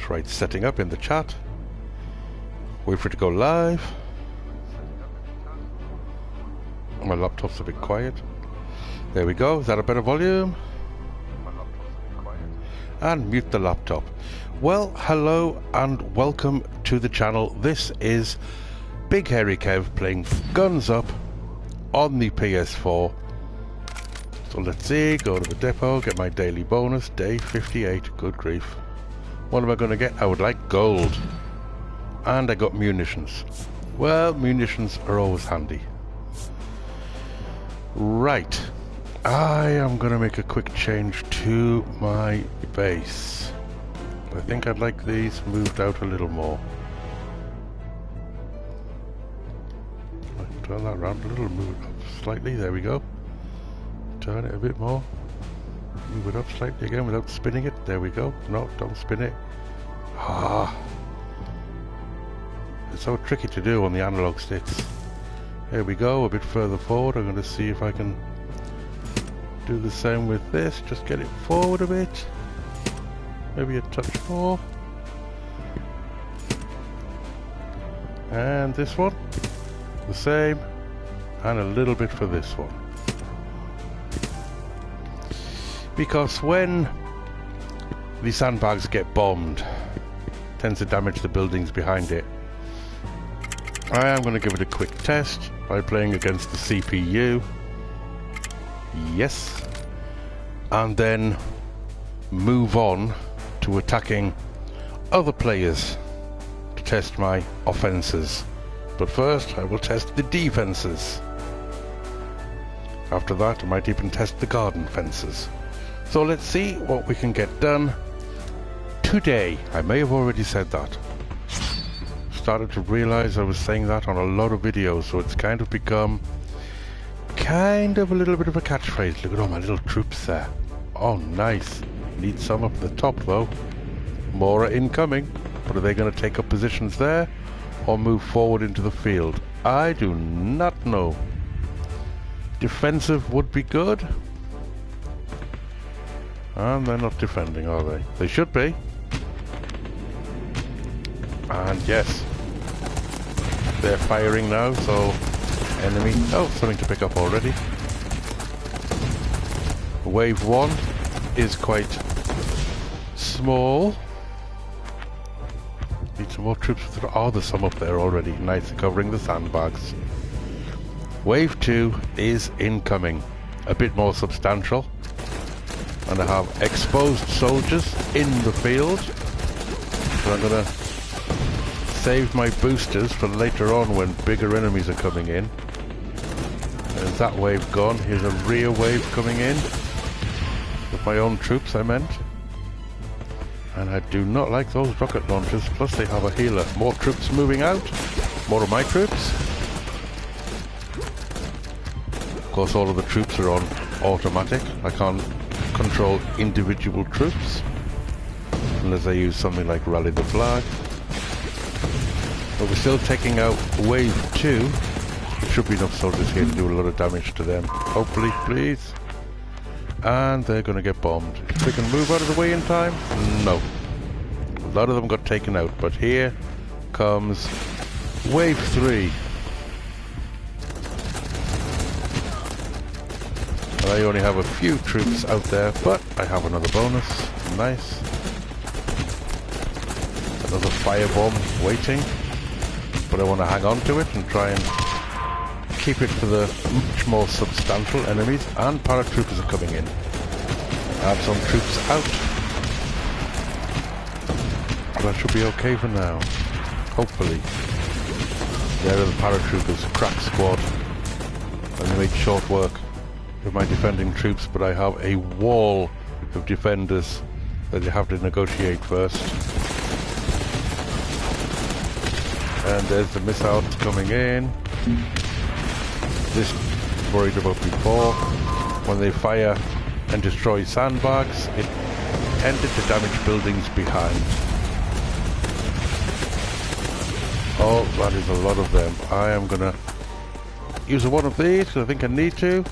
moment. Right, setting up in the chat. Wait for it to go live. My laptop's a bit quiet. There we go. Is that a better volume? And mute the laptop. Well, hello and welcome to the channel. This is BigHairyKev playing Guns Up on the PS4. So let's see, go to the depot, get my daily bonus, day 58, good grief. What am I going to get? I would like gold. And I got munitions. Well, munitions are always handy. Right. I am going to make a quick change to my base. I think I'd like these moved out a little more. Turn that around a little, move it up slightly, there we go. Turn it a bit more. Move it up slightly again without spinning it, there we go. No, don't spin it. Ah. It's so tricky to do on the analog sticks. There we go, a bit further forward. I'm going to see if I can do the same with this. Just get it forward a bit. Maybe a touch more. And this one. The same. And a little bit for this one. Because when the sandbags get bombed, it tends to damage the buildings behind it. I am going to give it a quick test by playing against the CPU. Yes. And then move on to attacking other players to test my offences. But first I will test the defences. After that I might even test the garden fences. So let's see what we can get done today. I may have already said that. Started to realise I was saying that on a lot of videos, so it's kind of become kind of a little bit of a catchphrase. Look at all my little troops there. Oh, nice. Need some up the top though. More are incoming. But are they going to take up positions there or move forward into the field? I do not know. Defensive would be good. And they're not defending, are they? They should be. And yes, they're firing now, so enemy... Oh, something to pick up already. Wave 1 is quite small. Need some more troops. Oh, there's some up there already. Nice, covering the sandbags. Wave 2 is incoming. A bit more substantial. And I have exposed soldiers in the field. So I'm going to save my boosters for later on when bigger enemies are coming in. There's that wave gone. Here's a rear wave coming in. With my own troops, I meant. And I do not like those rocket launchers. Plus they have a healer. More troops moving out. More of my troops. Of course all of the troops are on automatic. I can't control individual troops unless I use something like rally the flag. But we're still taking out wave 2. There should be enough soldiers here to do a lot of damage to them. Hopefully, please. And they're going to get bombed. If they can move out of the way in time? No. A lot of them got taken out. But here comes wave 3. And I only have a few troops out there, but I have another bonus. Nice. Another firebomb waiting. But I want to hang on to it and try and keep it for the much more substantial enemies. And paratroopers are coming in. I have some troops out. But that should be okay for now. Hopefully. There are the paratroopers, crack squad. And they made short work with my defending troops, but I have a wall of defenders that you have to negotiate first. And there's the missiles coming in. This worried about before. When they fire and destroy sandbags, it tended to damage buildings behind. Oh, that is a lot of them. I am gonna use one of these because I think I need to.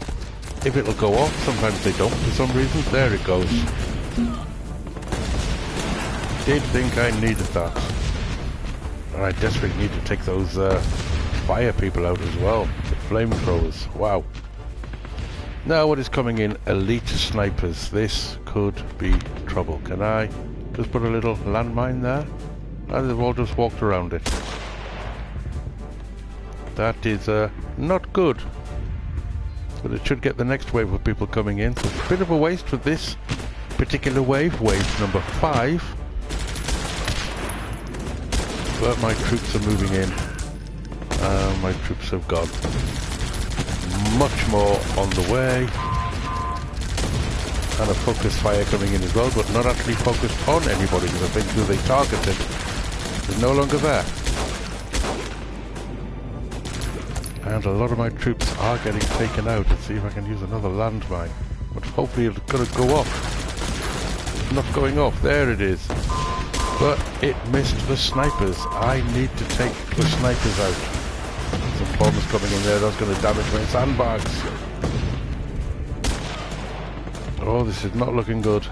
If it'll go off, sometimes they don't for some reason. There it goes. did think I needed that. And I desperately need to take those fire people out as well. The flamethrowers. Wow. Now what is coming in? Elite snipers. This could be trouble. Can I just put a little landmine there? And they've all just walked around it. That is not good. But it should get the next wave of people coming in. So it's a bit of a waste with this particular wave. Wave number 5. But my troops are moving in. My troops have gone. Much more on the way. And a focus fire coming in as well, but not actually focused on anybody, because I think who they targeted is no longer there. And a lot of my troops are getting taken out. Let's see if I can use another landmine. But hopefully it's going to go off. It's not going off. There it is. But it missed the snipers. I need to take the snipers out. Some bombs coming in there. That's going to damage my sandbags. Oh, this is not looking good.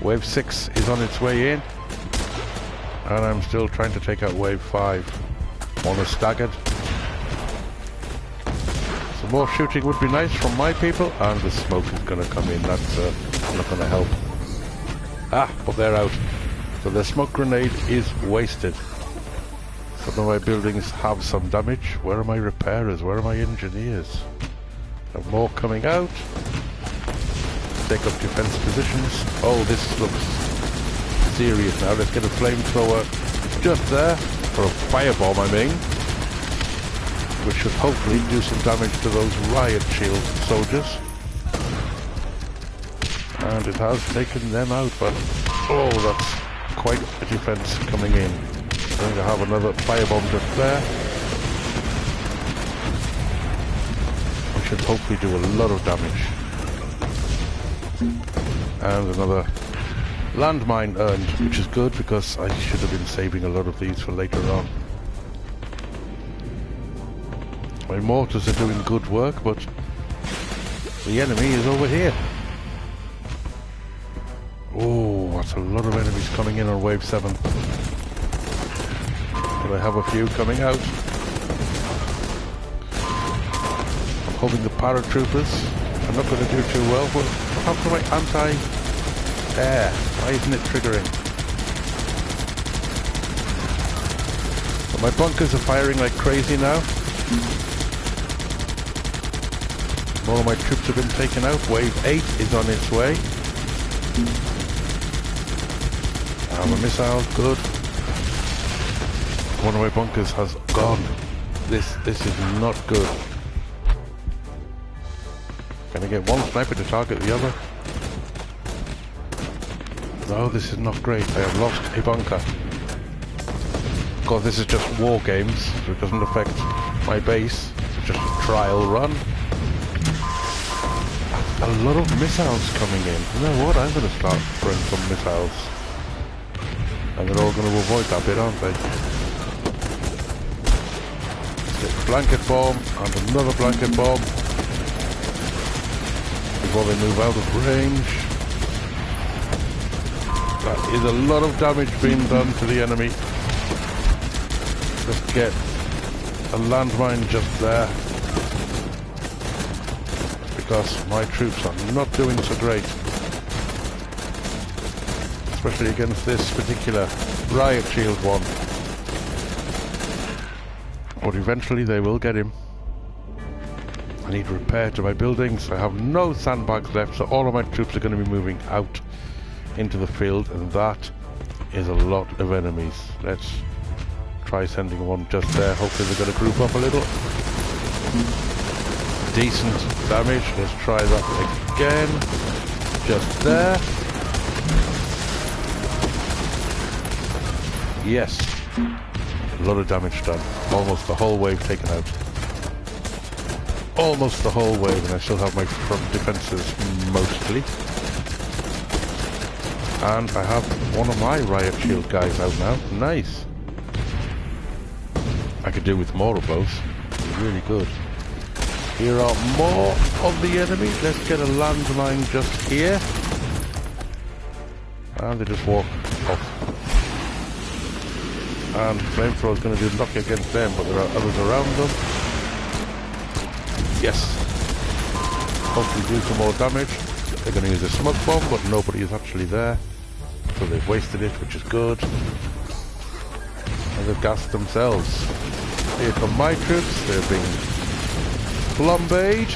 Wave 6 is on its way in. And I'm still trying to take out wave 5. One is staggered. Some more shooting would be nice from my people. And the smoke is going to come in. That's not going to help. Ah, but they're out. So the smoke grenade is wasted. Some of my buildings have some damage. Where are my repairers? Where are my engineers? Have more coming out. Take up defense positions. Oh, this looks serious now. Let's get a flamethrower just there for a firebomb, I mean, which should hopefully do some damage to those riot shield soldiers. And it has taken them out, but oh, that's quite a defense coming in. I'm going to have another firebomb just there. We should hopefully do a lot of damage. And another landmine earned, which is good because I should have been saving a lot of these for later on. My mortars are doing good work, but the enemy is over here. Oh, that's a lot of enemies coming in on wave 7. But I have a few coming out. I'm hoping the paratroopers are not going to do too well, but how come my anti-air? Why isn't it triggering? But my bunkers are firing like crazy now. More of my troops have been taken out. Wave 8 is on its way. Armor missile, good. One of my bunkers has gone. This is not good. Can I get one sniper to target the other? No, this is not great. I have lost a bunker. Of course, this is just war games, so it doesn't affect my base. It's just a trial run. A lot of missiles coming in. You know what? I'm going to start throwing some missiles. And they're all going to avoid that bit, aren't they? Get a blanket bomb and another blanket bomb before they move out of range. That is a lot of damage being done to the enemy. Let's get a landmine just there, because my troops are not doing so great, especially against this particular riot shield one. But eventually they will get him. I need repair to my buildings. I have no sandbags left, so all of my troops are going to be moving out into the field, and that is a lot of enemies. Let's try sending one just there. Hopefully they're going to group up a little. Decent damage. Let's try that again. Just there. Yes. A lot of damage done. Almost the whole wave taken out. Almost the whole wave, and I still have my front defences mostly. And I have one of my riot shield guys out now. Nice. I could do with more of those. Really good. Here are more of the enemy. Let's get a landmine just here. And they just walk off. and flamethrower is going to do knock against them, but there are others around them. Yes. Hopefully do some more damage. They're going to use a smoke bomb, but nobody is actually there. So they've wasted it, which is good. And they've gassed themselves. Here come my troops. They're being flambéed,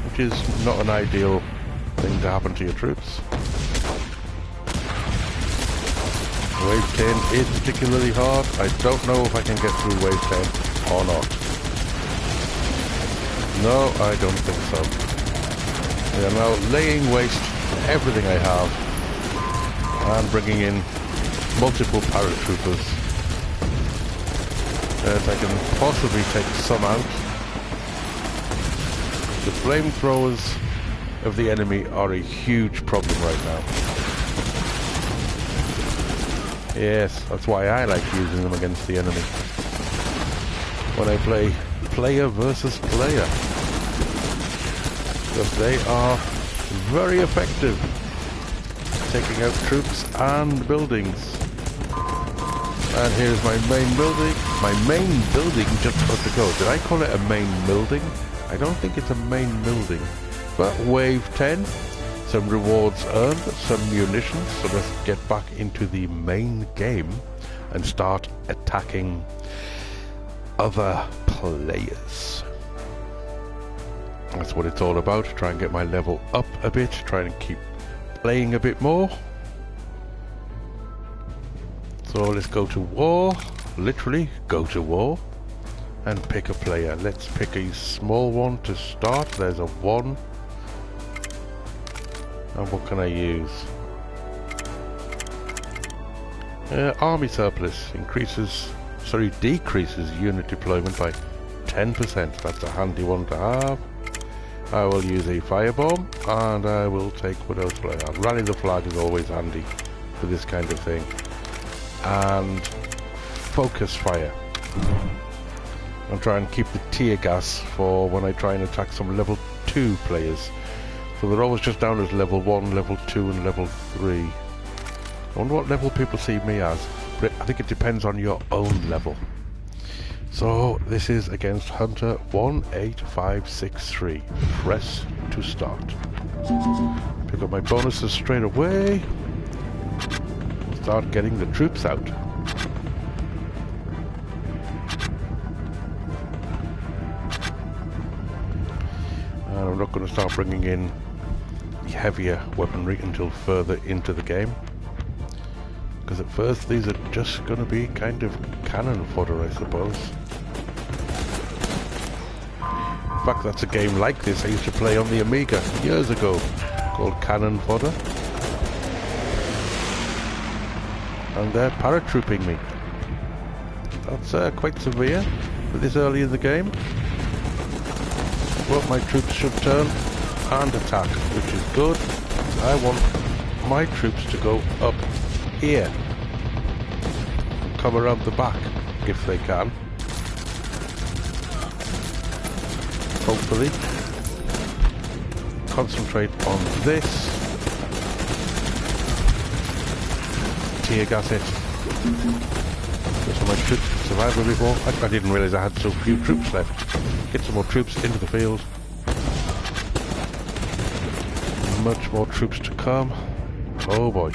which is not an ideal thing to happen to your troops. Wave 10 is particularly hard. I don't know if I can get through wave 10 or not. No, I don't think so. We are now laying waste to everything I have and bringing in multiple paratroopers. As I can possibly take some out. The flamethrowers of the enemy are a huge problem right now. Yes, that's why I like using them against the enemy. When I play player versus player. Because they are very effective. Taking out troops and buildings. And here's my main building. My main building just got to go. Did I call it a main building? I don't think it's a main building. But wave 10. Some rewards earned, some munitions, so let's get back into the main game and start attacking other players. That's what it's all about, try and get my level up a bit, try and keep playing a bit more. So let's go to war, literally go to war, and pick a player. Let's pick a small one to start, there's a 1. And what can I use? Army surplus decreases unit deployment by 10%. That's a handy one to have. I will use a firebomb, and I will take what else will I have? Rally the flag is always handy for this kind of thing. And focus fire. I'll try and keep the tear gas for when I try and attack some level 2 players. So they're always just down as level 1, level 2 and level 3. I wonder what level people see me as. But I think it depends on your own level. So this is against Hunter 18563. Press to start. Pick up my bonuses straight away. Start getting the troops out. And I'm not going to start bringing in heavier weaponry until further into the game, because at first these are just going to be kind of cannon fodder, I suppose. In fact, that's a game like this I used to play on the Amiga years ago, called Cannon Fodder, and they're paratrooping me. That's quite severe for this early in the game. Well, my troops should turn and attack, which is good. I want my troops to go up here, come around the back if they can, hopefully. Concentrate on this, tear gas it, just so my troops can survive a bit more. I didn't realise I had so few troops left. Get some more troops into the field. Much more troops to come. Oh boy. I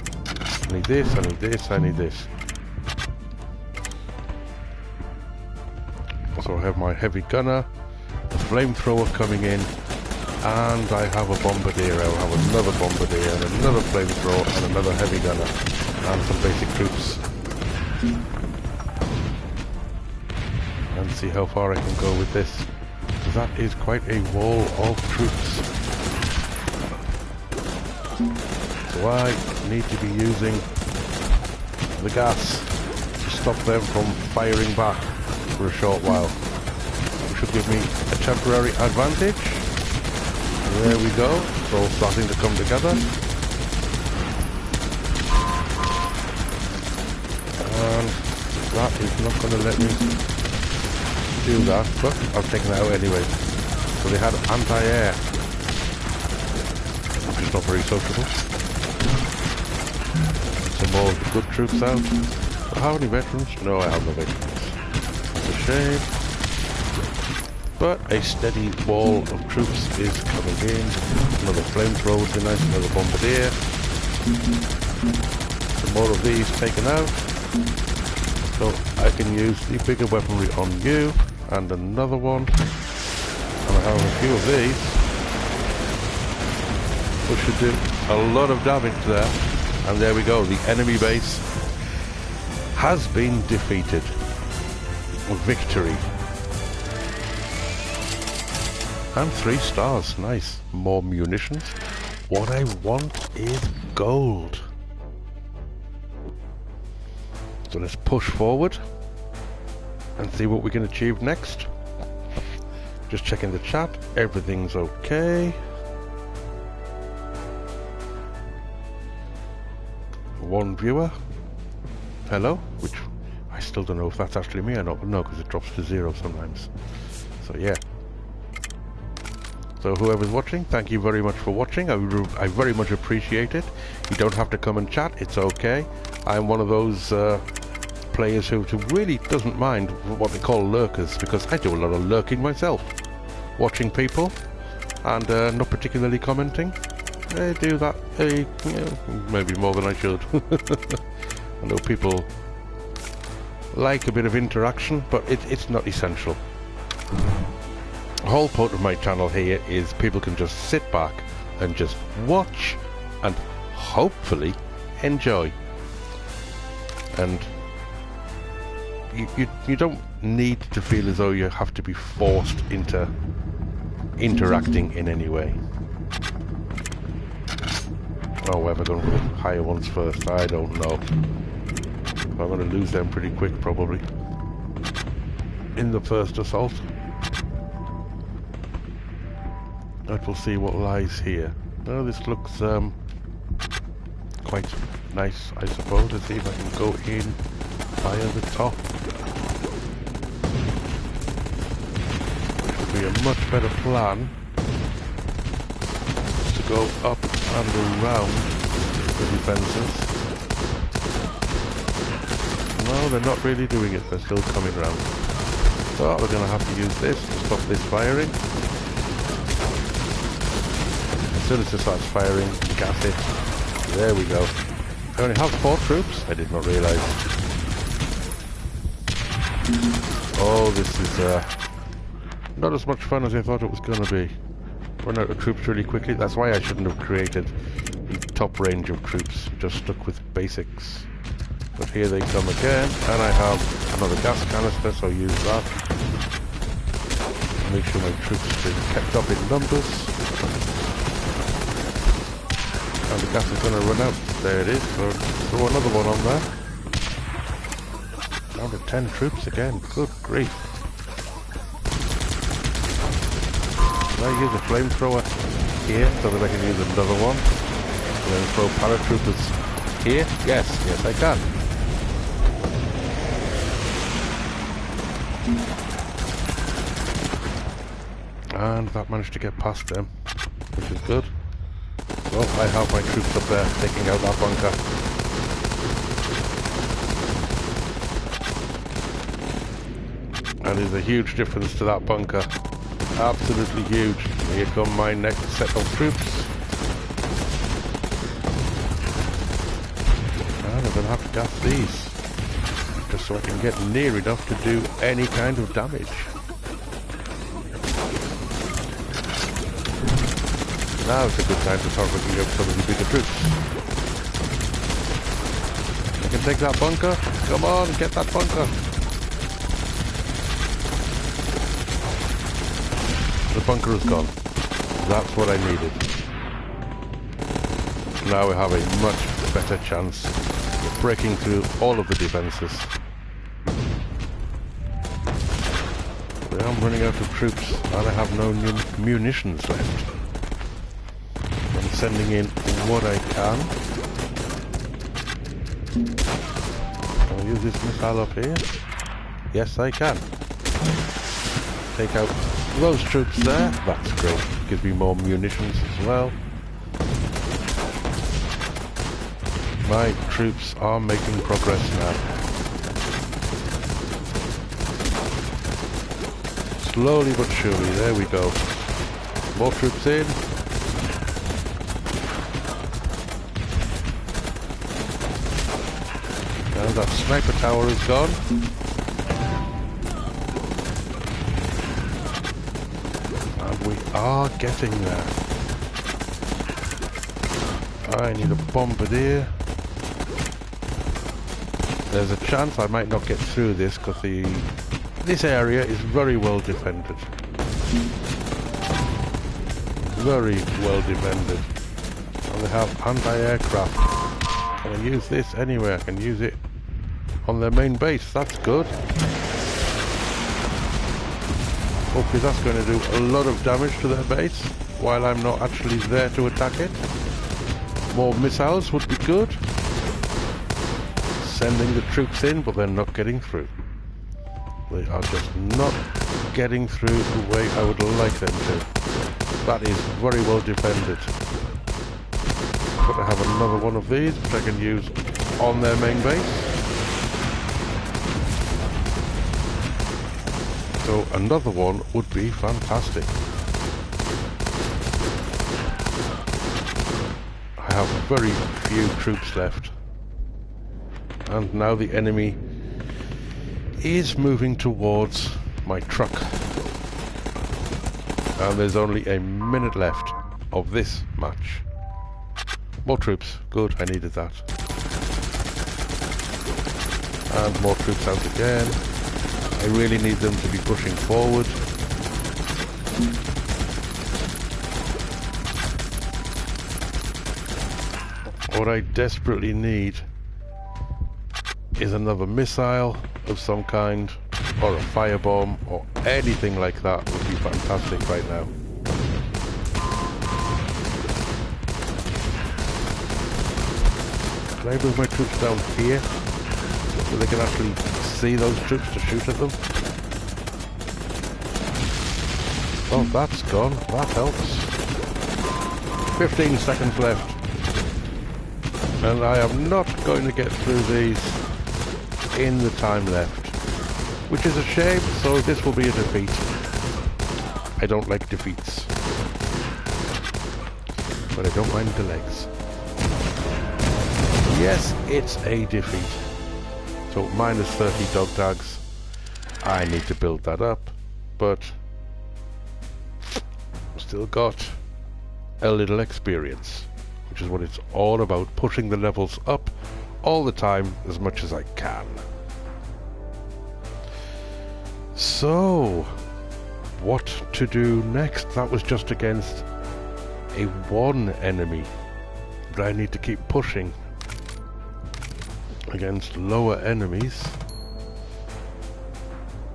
need this, I need this, I need this. So I have my heavy gunner, a flamethrower coming in, and I have a bombardier. I'll have another bombardier, and another flamethrower, and another heavy gunner, and some basic troops. And see how far I can go with this. That is quite a wall of troops. So I need to be using the gas to stop them from firing back for a short while. Which should give me a temporary advantage. There we go. It's all starting to come together. And that is not going to let me do that, but I've taken it out anyway. So they had anti-air, which is not very sociable. Some more of the good troops out, Do I have any veterans? No, I have no veterans. It's a shame. But a steady wall of troops is coming in. Another flamethrower would be nice, another bombardier. Some more of these taken out. So I can use the bigger weaponry on you. And another one. And I have a few of these. Which should do a lot of damage there. And there we go, the enemy base has been defeated. Victory. And 3 stars, nice. More munitions. What I want is gold. So let's push forward and see what we can achieve next. Just checking the chat, everything's okay. One viewer. Hello, which I still don't know if that's actually me or not, but no, because it drops to 0 sometimes. So yeah. So whoever's watching, thank you very much for watching. I very much appreciate it. You don't have to come and chat, it's okay. I'm one of those players who really doesn't mind what they call lurkers, because I do a lot of lurking myself. Watching people and not particularly commenting. I do that maybe more than I should. I know people like a bit of interaction, but it's not essential. The whole point of my channel here is people can just sit back and just watch and hopefully enjoy. And you don't need to feel as though you have to be forced into interacting in any way. Oh, whether going for the higher ones first, I don't know. I'm going to lose them pretty quick, probably. In the first assault. But we'll see what lies here. Oh, this looks quite nice, I suppose. Let's see if I can go in via the top. Which would be a much better plan. To go up and around the defences. No, they're not really doing it, they're still coming round. So we're going to have to use this to stop this firing. As soon as it starts firing, gas it. There we go. I only have 4 troops, I did not realise. Oh, this is not as much fun as I thought it was going to be. Run out of troops really quickly. That's why I shouldn't have created the top range of troops. Just stuck with basics. But here they come again, and I have another gas canister, so I'll use that. Make sure my troops are being kept up in numbers. And the gas is going to run out. There it is. So throw another one on there. Down to 10 troops again. Good grief. I use a flamethrower here so that I can use another one. And then throw paratroopers here. Yes, I can. And that managed to get past them, which is good. Well, I have my troops up there taking out that bunker. And there's a huge difference to that bunker. Absolutely huge. Here come my next set of troops. And I'm going to have to gas these. Just so I can get near enough to do any kind of damage. Now it's a good time to start looking up some of the bigger troops. You can take that bunker. Come on, get that bunker. The bunker is gone. That's what I needed. Now we have a much better chance of breaking through all of the defences. But I'm running out of troops and I have no munitions left. I'm sending in what I can. Can I use this missile up here? Yes, I can. Take out those troops there. That's great. Gives me more munitions as well. My troops are making progress now. slowly but surely. There we go. More troops in. Now that sniper tower is gone. And we are getting there. I need a bombardier. There's a chance I might not get through this because this area is very well defended. Very well defended. And they have anti-aircraft. Can I use this anywhere? I can use it on their main base. That's good. Hopefully that's going to do a lot of damage to their base while I'm not actually there to attack it. More missiles would be good. Sending the troops in, but they're not getting through. They are just not getting through the way I would like them to. That is very well defended. But I have another one of these which I can use on their main base. So another one would be fantastic. I have very few troops left. And now the enemy is moving towards my truck. And there's only a minute left of this match. More troops. Good, I needed that. And more troops out again. I really need them to be pushing forward. What I desperately need is another missile of some kind, or a firebomb, or anything like that would be fantastic right now. Can I move my troops down here so they can actually see those troops to shoot at them? Oh, that's gone. That helps. 15 seconds left. And I am not going to get through these in the time left, which is a shame, so this will be a defeat. I don't like defeats, but I don't mind the legs. Yes, it's a defeat. So minus 30 dog tags. I need to build that up, but still got a little experience, which is what it's all about, pushing the levels up all the time as much as I can. So, what to do next? That was just against a one enemy, but I need to keep pushing against lower enemies.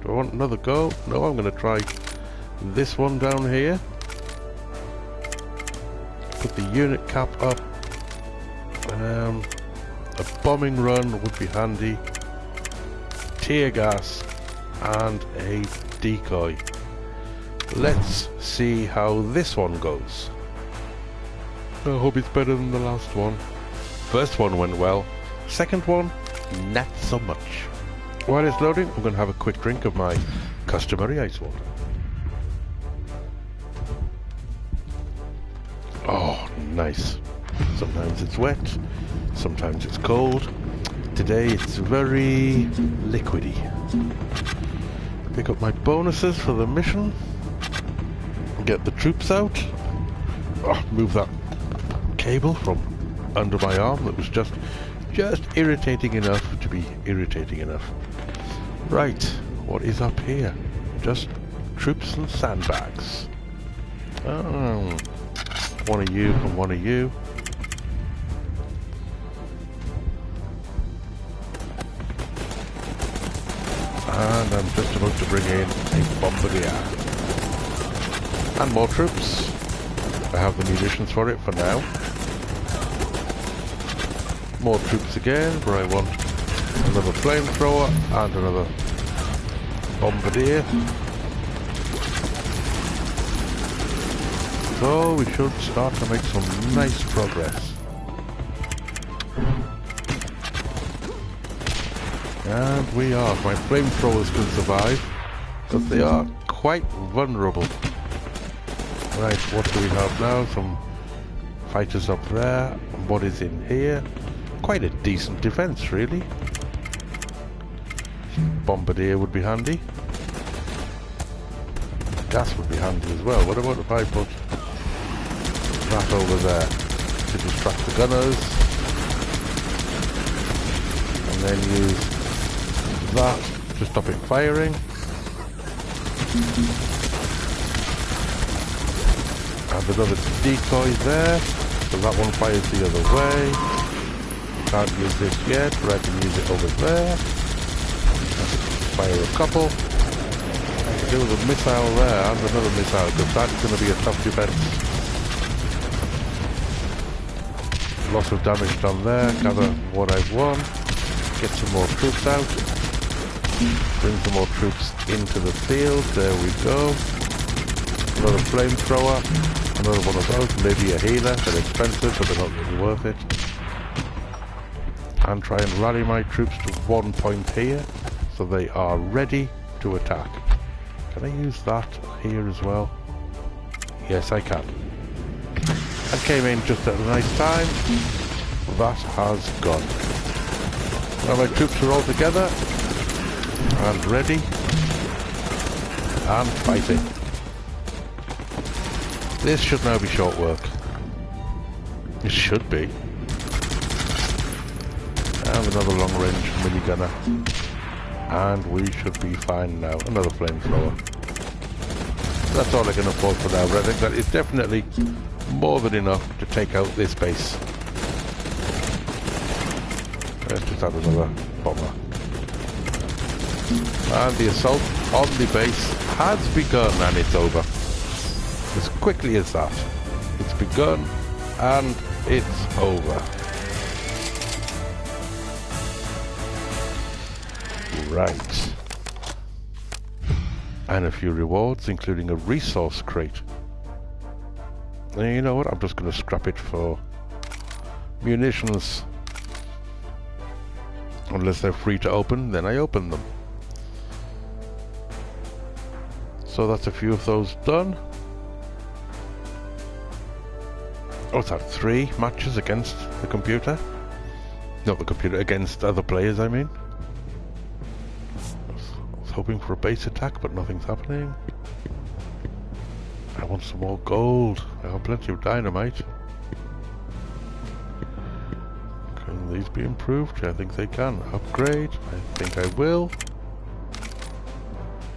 Do I want another go? No, I'm going to try this one down here. Put the unit cap up. A bombing run would be handy. Tear gas and a decoy. Let's see how this one goes. I hope it's better than the last one. First one went well. Second one, not so much. While it's loading, I'm going to have a quick drink of my customary ice water. Oh, nice. Sometimes it's wet, sometimes it's cold. Today it's very liquidy. Pick up my bonuses for the mission. Get the troops out. Oh, move that cable from under my arm that was just irritating enough to be irritating enough. Right, what is up here? Just troops and sandbags. Oh, one of you and one of you. And I'm just about to bring in a bombardier. And more troops. I have the munitions for it for now. More troops again, where I want another flamethrower and another bombardier. So we should start to make some nice progress. And we are. My flamethrowers can survive, because they are quite vulnerable. Right, what do we have now? Some fighters up there. What is in here? Quite a decent defense, really. Bombardier would be handy. Gas would be handy as well. What about if I put that over there to distract the gunners? And then use that to stop it firing. Add another decoy there, so that one fires the other way. Can't use this yet, but I can use it over there. Fire a couple. I can do with a missile there and another missile, because that's going to be a tough defense. Lots of damage done there. Gather what I've won. Get some more troops out. Bring some more troops into the field. There we go. Another flamethrower. Another one of those. Maybe a healer. They're expensive, but they're not really worth it. And try and rally my troops to one point here, so they are ready to attack. Can I use that here as well? Yes, I can. I came in just at a nice time. That has gone. Now my troops are all together and ready and fighting. This should now be short work. It should be. And another long range minigunner. And we should be fine now. Another flamethrower. That's all I can afford for now, but I think that is definitely more than enough to take out this base. Let's just add another bomber. And the assault on the base has begun, and it's over. As quickly as that. It's begun and it's over. Right. And a few rewards, including a resource crate. And you know what? I'm just going to scrap it for munitions. Unless they're free to open, then I open them. So that's a few of those done. What's that? 3 matches against the computer? Not the computer, against other players, I mean. I was hoping for a base attack, but nothing's happening. I want some more gold. I have plenty of dynamite. Can these be improved? I think they can. Upgrade. I think I will.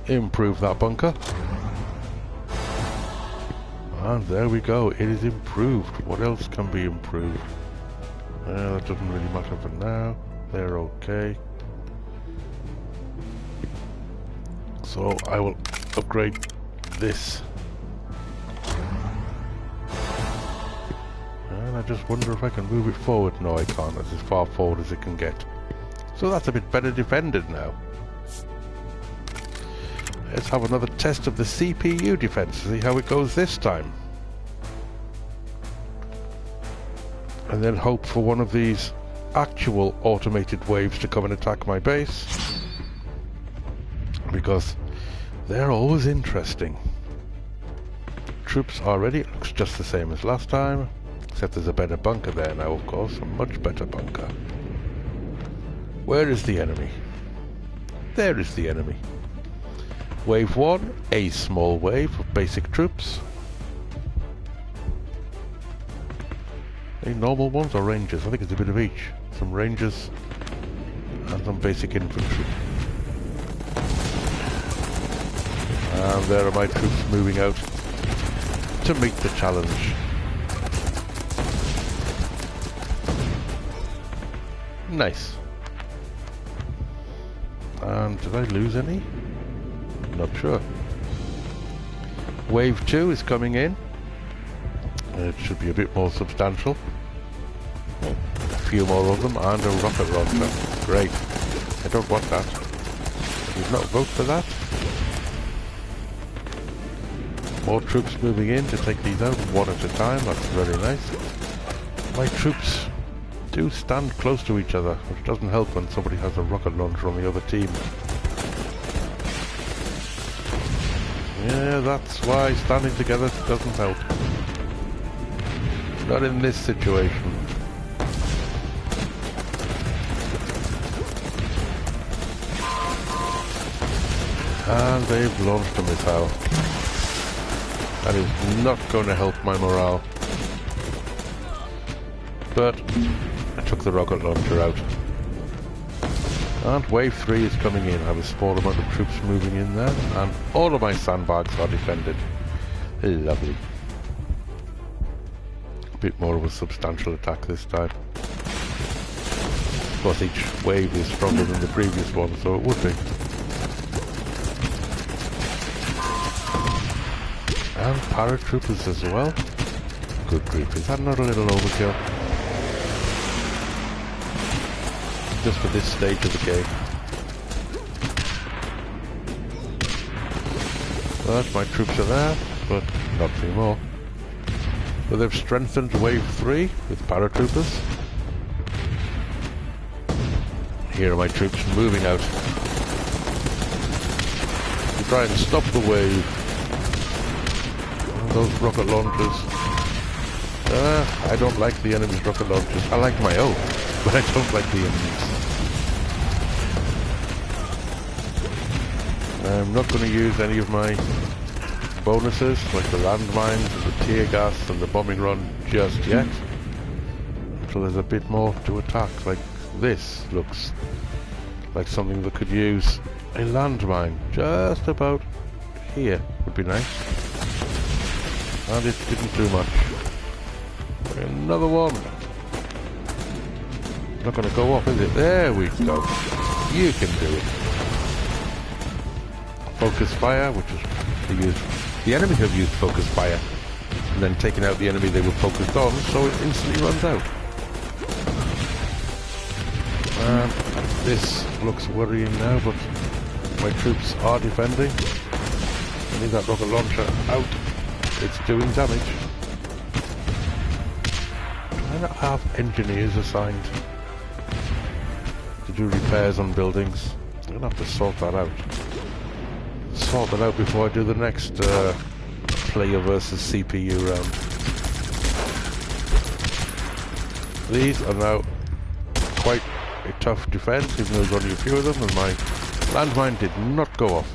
Improve that bunker. And there we go. It is improved. What else can be improved? That doesn't really matter for now. They're okay. So I will upgrade this. And I just wonder if I can move it forward. No, I can't. That's as far forward as it can get. So that's a bit better defended now. Let's have another test of the CPU defense, see how it goes this time. And then hope for one of these actual automated waves to come and attack my base. Because they're always interesting. Troops are ready. It looks just the same as last time. Except there's a better bunker there now, of course. A much better bunker. Where is the enemy? There is the enemy. Wave 1, a small wave of basic troops. Any normal ones or rangers? I think it's a bit of each. Some rangers and some basic infantry. And there are my troops moving out to meet the challenge. Nice. And did I lose any? Not sure. Wave 2 is coming in. It should be a bit more substantial. A few more of them and a rocket launcher. Great. I don't want that. Did not vote for that. More troops moving in to take these out one at a time. That's very nice. My troops do stand close to each other, which doesn't help when somebody has a rocket launcher on the other team. Yeah, that's why standing together doesn't help. Not in this situation. And they've launched a missile. That is not going to help my morale. But I took the rocket launcher out. And wave 3 is coming in. I have a small amount of troops moving in there. And all of my sandbags are defended. Lovely. A bit more of a substantial attack this time. Of course, each wave is stronger than the previous one, so it would be. And paratroopers as well. Good grief, is that not a little overkill? Just for this stage of the game. But my troops are there, but not anymore. But they've strengthened wave 3 with paratroopers. Here are my troops moving out to try and stop the wave. And those rocket launchers. I don't like the enemy's rocket launchers. I like my own, but I don't like the enemy's. I'm not going to use any of my bonuses, like the landmines, the tear gas and the bombing run just yet. So there's a bit more to attack. Like this looks like something that could use a landmine just about here. Would be nice. And it didn't do much. Another one. Not going to go off, is it? There we go. You can do it. Focus fire, which is the enemy have used focus fire, and then taking out the enemy they were focused on, so it instantly runs out. And this looks worrying now, but my troops are defending. I need that rocket launcher out. It's doing damage. Do I not have engineers assigned to do repairs on buildings? I'm gonna have to sort that out. Sort that out before I do the next player versus CPU round. These are now quite a tough defense, even though there's only a few of them, and my landmine did not go off.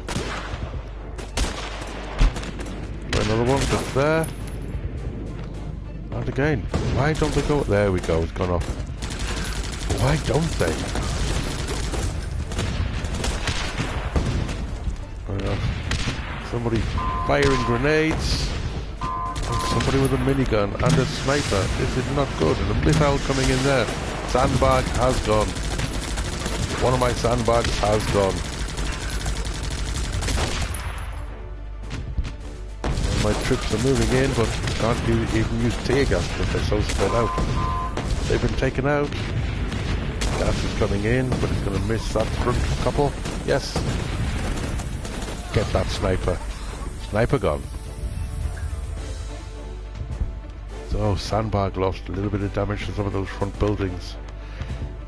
Another one just there. And again, why don't they go? There we go, it's gone off. Why don't they? Somebody firing grenades, and somebody with a minigun and a sniper. This is not good. And a missile coming in there. Sandbag has gone. One of my sandbags has gone. And my troops are moving in, but can't even use tear gas because they're so spread out. They've been taken out. Gas is coming in, but it's going to miss that front couple. Yes. Get that sniper. Sniper gone. So sandbag lost a little bit of damage to some of those front buildings.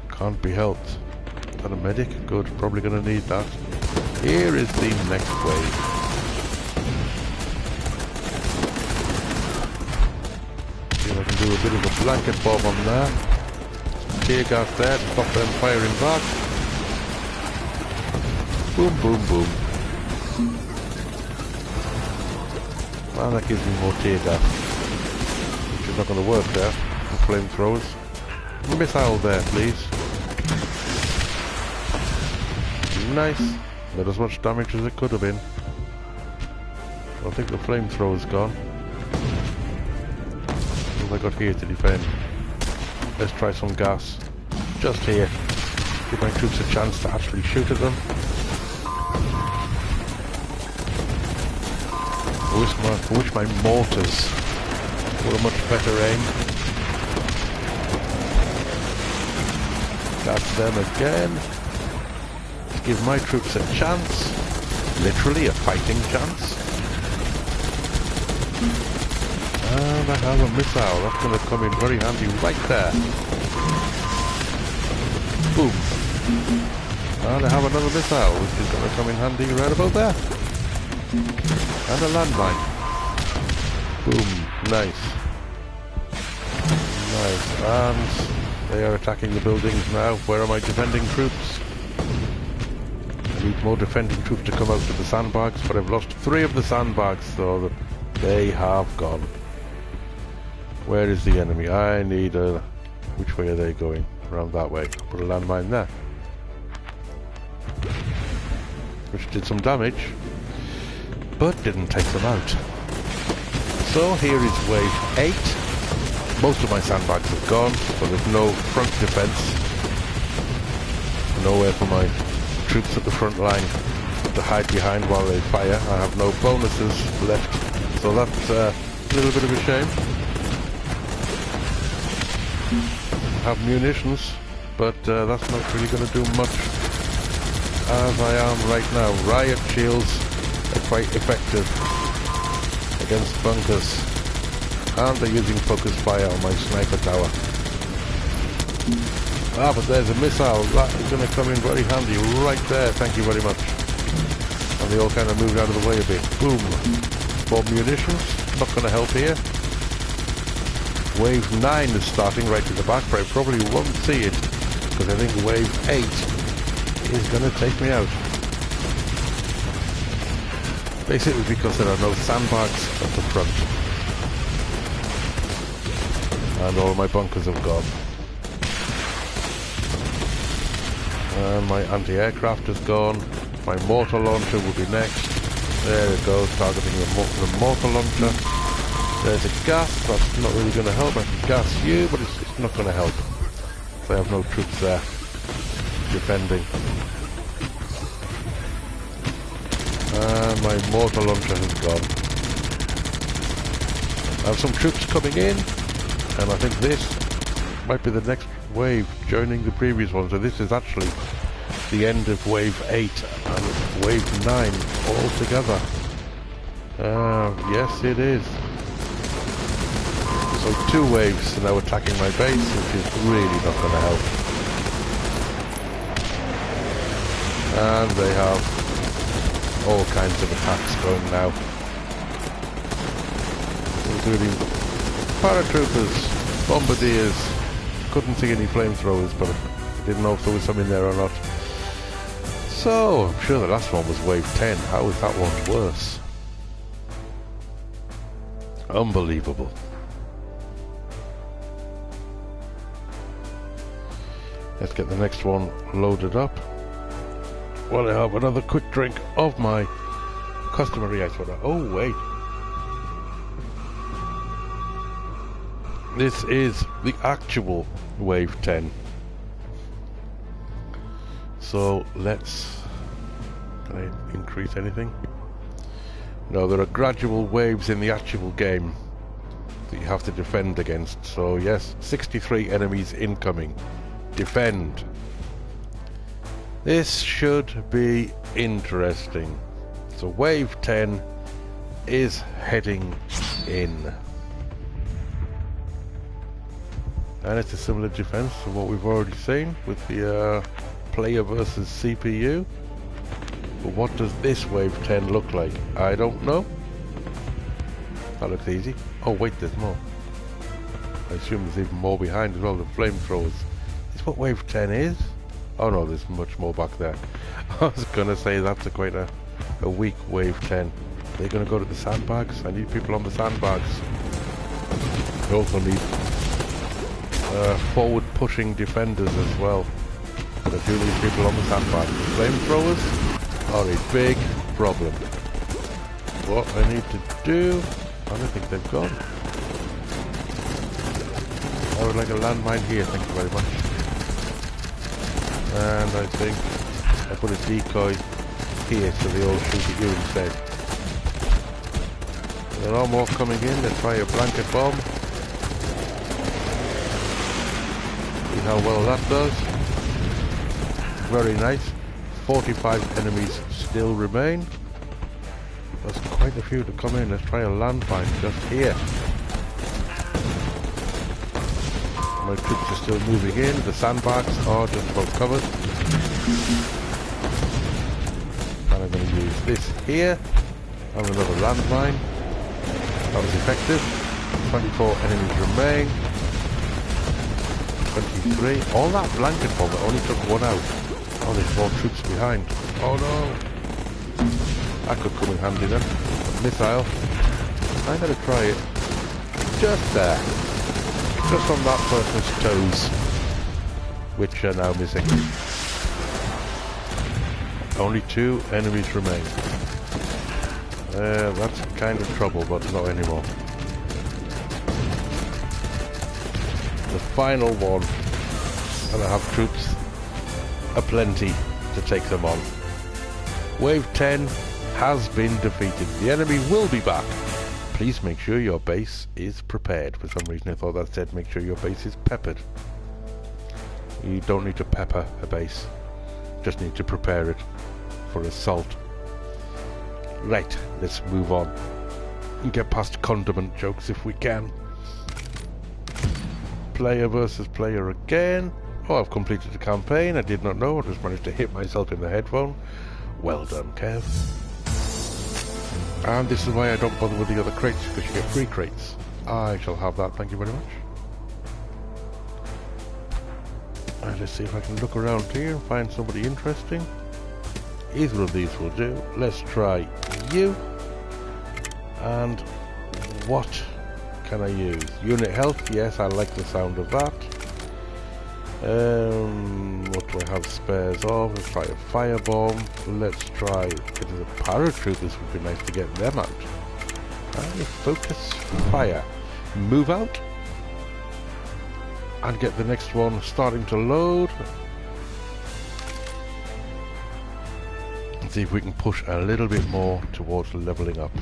Can't be helped. Is that a medic? Good, probably going to need that. Here is the next wave. See if I can do a bit of a blanket bomb on there. Tear gas there to stop them firing back. Boom, boom, boom. And that gives me more tear gas, which is not going to work there. The flamethrowers. Missile there, please. Nice. Not as much damage as it could have been. I think the flamethrower's gone. What have I got here to defend? Let's try some gas. Just here. Give my troops a chance to actually shoot at them. I wish my mortars were a much better aim. That's them again. To give my troops a chance. Literally a fighting chance. And I have a missile. That's going to come in very handy right there. Boom. And I have another missile, which is going to come in handy right about there. And a landmine. Boom. Nice. Nice. And they are attacking the buildings now. Where are my defending troops? I need more defending troops to come out to the sandbags, but I've lost 3 of the sandbags, so they have gone. Where is the enemy? I need a... Which way are they going? Around that way. Put a landmine there. Which did some damage, but didn't take them out. So here is wave 8. Most of my sandbags have gone, so there's no front defense. Nowhere for my troops at the front line to hide behind while they fire. I have no bonuses left, so that's a little bit of a shame. I have munitions, but that's not really going to do much as I am right now. Riot shields are quite effective against bunkers, and they're using focus fire on my sniper tower. Ah, but there's a missile. That is going to come in very handy right there. Thank you very much. And they all kind of moved out of the way a bit. Boom. More munitions. Not going to help here. Wave 9 is starting right at the back, but I probably won't see it because I think wave 8 is going to take me out. Basically because there are no sandbags at the front. And all my bunkers have gone. And my anti-aircraft is gone. My mortar launcher will be next. There it goes, targeting the mortar launcher. There's a gas, that's not really going to help. I can gas you, but it's not going to help. So I have no troops there defending. And my mortar launcher has gone. I have some troops coming in, and I think this might be the next wave joining the previous one. So this is actually the end of wave 8 and wave 9 all together. Yes it is. So 2 waves are now attacking my base, which is really not going to help. And they have all kinds of attacks going now, including paratroopers, bombardiers. Couldn't see any flamethrowers, but I didn't know if there was some in there or not. So, I'm sure the last one was wave 10. How is that one worse? Unbelievable. Let's get the next one loaded up. While I have another quick drink of my customary ice water. Oh, wait. This is the actual wave 10. So let's... Can I increase anything? No, there are gradual waves in the actual game that you have to defend against. So yes, 63 enemies incoming. Defend. This should be interesting. So wave 10 is heading in. And it's a similar defense to what we've already seen with the player versus CPU. But what does this wave 10 look like? I don't know. That looks easy. Oh wait, there's more. I assume there's even more behind as well, the flamethrowers. Is what wave 10 is? Oh no, there's much more back there. I was gonna say that's quite a weak wave 10. They're gonna go to the sandbags. I need people on the sandbags. I also need forward pushing defenders as well. But I do need people on the sandbags. Flamethrowers are a big problem. What I need to do... I don't think they've gone. I would like a landmine here, thank you very much. And I think I put a decoy here so they all shoot at you instead. There are more coming in. Let's try a blanket bomb. See how well that does. Very nice. 45 enemies still remain. There's quite a few to come in. Let's try a landmine just here. My troops are still moving in. The sandbags are just about covered. And I'm going to use this here. And another landmine. That was effective. 24 enemies remain. 23. All that blanket bomb only took one out. Oh, there's more troops behind. Oh no. That could come in handy then. Missile. I'm going to try it. Just there. Just on that person's toes. Which are now missing. Only 2 enemies remain. That's kind of trouble, but not anymore. The final one. And I have troops aplenty to take them on. Wave 10 has been defeated. The enemy will be back. Please make sure your base is prepared. For some reason I thought that said make sure your base is peppered. You don't need to pepper a base. Just need to prepare it for assault. Right, let's move on and get past condiment jokes if we can. Player versus player again. Oh, I've completed the campaign. I did not know. I just managed to hit myself in the headphone. Well done, Kev. And this is why I don't bother with the other crates, because you get free crates. I shall have that, thank you very much. And let's see if I can look around here and find somebody interesting. Either of these will do. Let's try you. And what can I use? Unit health, yes, I like the sound of that. What do I have spares of? Let's try a firebomb. Let's try getting the paratroopers. Would be nice to get them out. And focus fire. Move out. And get the next one starting to load. And see if we can push a little bit more towards leveling up.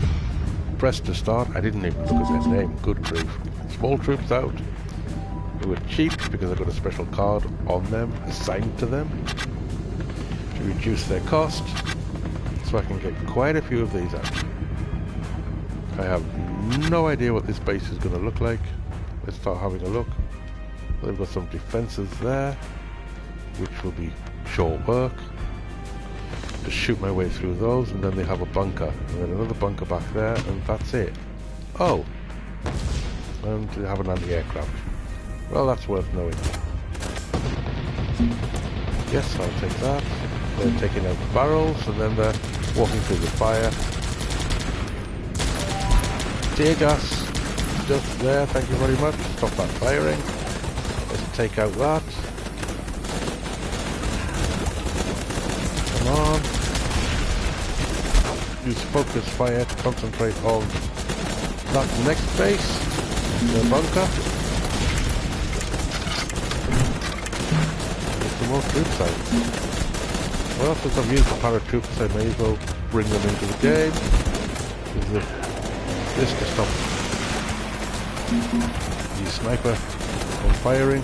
Press to start. I didn't even look at their name. Good grief. Small troops out. They were cheap because I got a special card on them, assigned to them, to reduce their cost, so I can get quite a few of these out. I have no idea what this base is going to look like. Let's start having a look. They've got some defences there, which will be short work. Just shoot my way through those, and then they have a bunker, and then another bunker back there, and that's it. Oh! And they have an anti-aircraft. Well, that's worth knowing. Yes, I'll take that. They're taking out the barrels, and then they're walking through the fire. Tear gas. Just there, thank you very much. Stop that firing. Let's take out that. Come on. Use focus fire to concentrate on that next base. The bunker. More troops out. Well, since I've used the paratroopers, I may as well bring them into the game. This to stop the sniper from firing.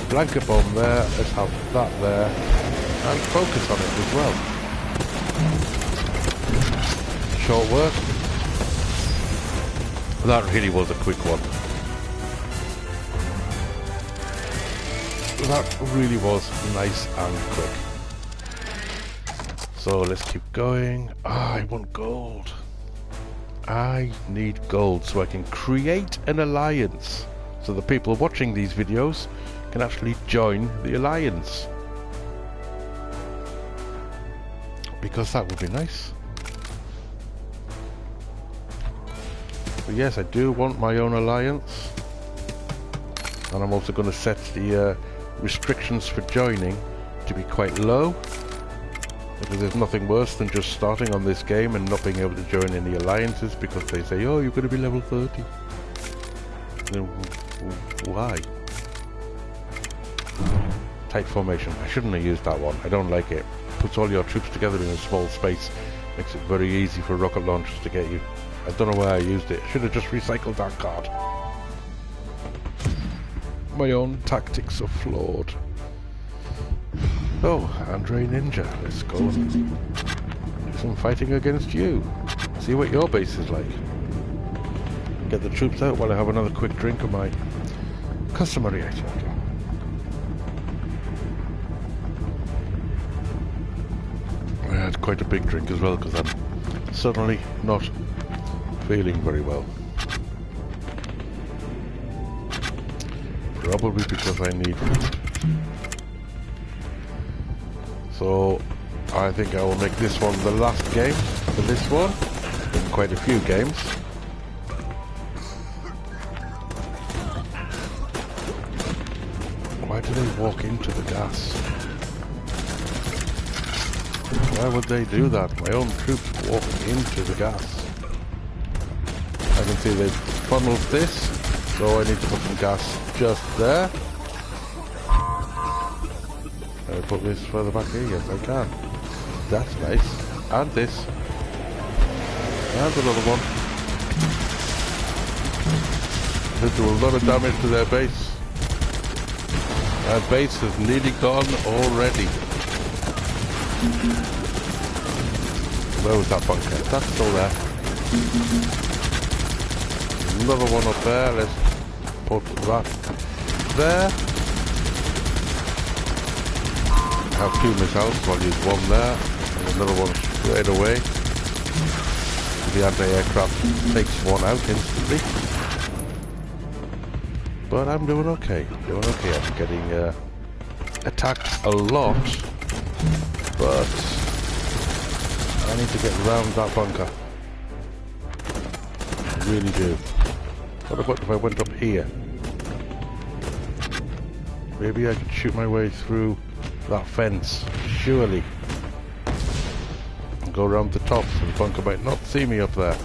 Blanket bomb there. Let's have that there, and focus on it as well. Short work. That really was a quick one. That really was nice and quick. So let's keep going. I want gold. I need gold so I can create an alliance, so the people watching these videos can actually join the alliance. Because that would be nice. But yes, I do want my own alliance. And I'm also going to set the restrictions for joining to be quite low, because there's nothing worse than just starting on this game and not being able to join any alliances because they say, oh, you're going to be level 30. Then why? Tight formation. I shouldn't have used that one. I don't like it. Puts all your troops together in a small space. Makes it very easy for rocket launchers to get you. I don't know why I used it. I should have just recycled that card. My own tactics are flawed. Oh, Andre Ninja, let's go and do some fighting against you. See what your base is like. Get the troops out while I have another quick drink of my customary item. I had quite a big drink as well because I'm suddenly not feeling very well. Probably because I need food. So I think I will make this one the last game for this one. It's been quite a few games. Why do they walk into the gas? Why would they do that? My own troops walk into the gas. I can see they've funneled this, so I need to put some gas just there. Can I put this further back here? Yes, I can. That's nice. And this. And another one. They do a lot of damage to their base. Our base is nearly gone already. Where was that bunker? That's still there. Another one up there. Let's put that there. I have two missiles, so I'll use one there and another one straight away. The anti-aircraft takes one out instantly. But I'm doing okay. Doing okay. I'm getting attacked a lot, but I need to get around that bunker. I really do. What about if I went up here? Maybe I could shoot my way through that fence, surely. And go around the top so the bunker might not see me up there.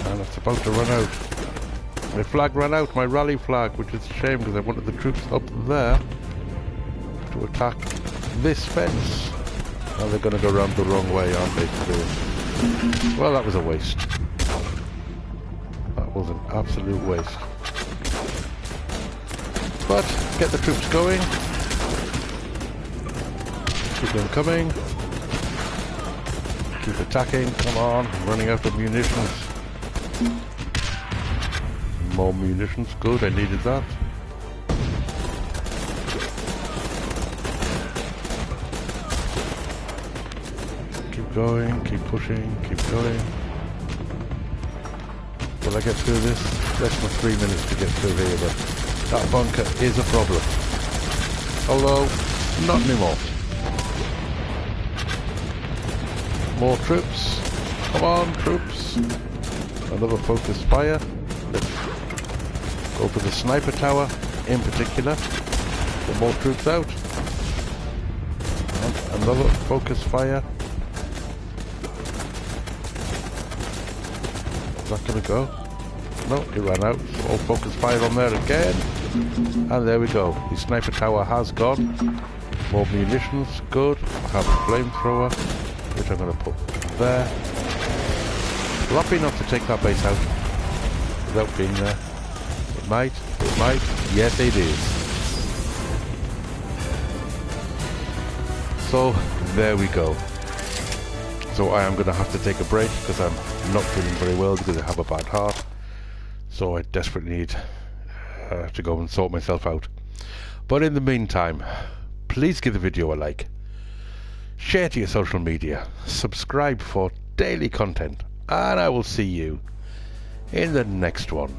And it's about to run out. My flag ran out, my rally flag, which is a shame because I wanted the troops up there to attack this fence. Now they're going to go around the wrong way, aren't they, to do it? Well, that was a waste. That was an absolute waste. But, get the troops going. Keep them coming. Keep attacking, come on, I'm running out of munitions. More munitions, good, I needed that. Keep going, keep pushing, keep going. Will I get through this? Less than 3 minutes to get through here, but that bunker is a problem. Although, not anymore. More troops. Come on, troops. Another focus fire. Let's go for the sniper tower in particular. Get more troops out. And another focus fire. Is that going to go? No, it ran out. All focus fire on there again. And there we go. The sniper tower has gone. More munitions, good. I have a flamethrower, which I'm going to put there. Lucky not to take that base out without being there. It might, yes it is. So, there we go. So I am going to have to take a break because I'm not feeling very well because I have a bad heart. So I desperately need to go and sort myself out. But in the meantime, please give the video a like. Share to your social media. Subscribe for daily content. And I will see you in the next one.